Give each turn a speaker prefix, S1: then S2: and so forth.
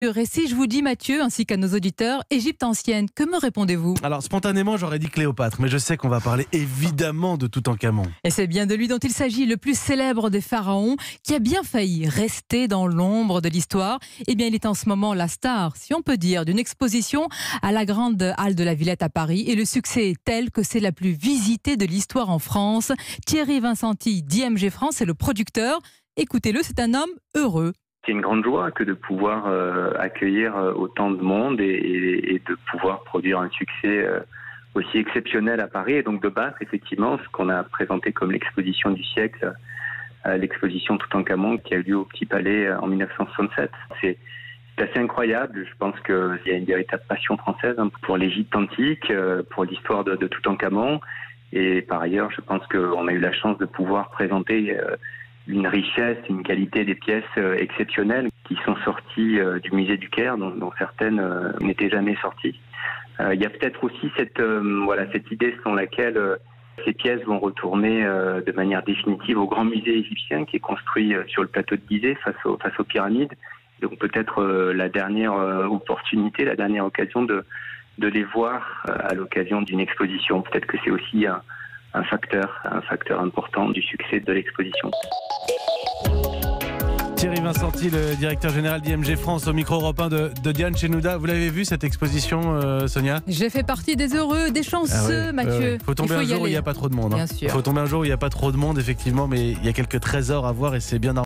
S1: Et si je vous dis, Mathieu, ainsi qu'à nos auditeurs, Égypte ancienne, que me répondez-vous?
S2: Alors spontanément j'aurais dit Cléopâtre, mais je sais qu'on va parler évidemment de Toutankhamon.
S1: Et c'est bien de lui dont il s'agit, le plus célèbre des pharaons, qui a bien failli rester dans l'ombre de l'histoire. Eh bien, il est en ce moment la star, si on peut dire, d'une exposition à la grande halle de la Villette à Paris. Et le succès est tel que c'est la plus visitée de l'histoire en France. Thierry Vincenti d'IMG France est le producteur. Écoutez-le, c'est un homme heureux.
S3: C'est une grande joie que de pouvoir accueillir autant de monde et de pouvoir produire un succès aussi exceptionnel à Paris. Et donc de base, effectivement, ce qu'on a présenté comme l'exposition du siècle, l'exposition Toutankhamon qui a eu lieu au Petit Palais en 1967. C'est assez incroyable. Je pense qu'il y a une véritable passion française pour l'Égypte antique, pour l'histoire de Toutankhamon. Et par ailleurs, je pense qu'on a eu la chance de pouvoir présenter une richesse, une qualité des pièces exceptionnelles qui sont sorties du musée du Caire, dont certaines n'étaient jamais sorties. Il y a peut-être aussi cette idée selon laquelle ces pièces vont retourner de manière définitive au grand musée égyptien qui est construit sur le plateau de Gizeh face aux pyramides. Donc peut-être la dernière opportunité, la dernière occasion de les voir à l'occasion d'une exposition. Peut-être que c'est aussi un facteur important du succès de l'exposition.
S2: Thierry Vincenti, le directeur général d'IMG France, au micro Europe 1 de Diane Chenouda. Vous l'avez vu cette exposition, Sonia?
S1: J'ai fait partie des heureux, des chanceux, Mathieu.
S2: Faut tomber un jour où il n'y a pas trop de monde.
S1: Bien sûr.
S2: Faut tomber un jour où il n'y a pas trop de monde, effectivement, mais il y a quelques trésors à voir et c'est bien normal.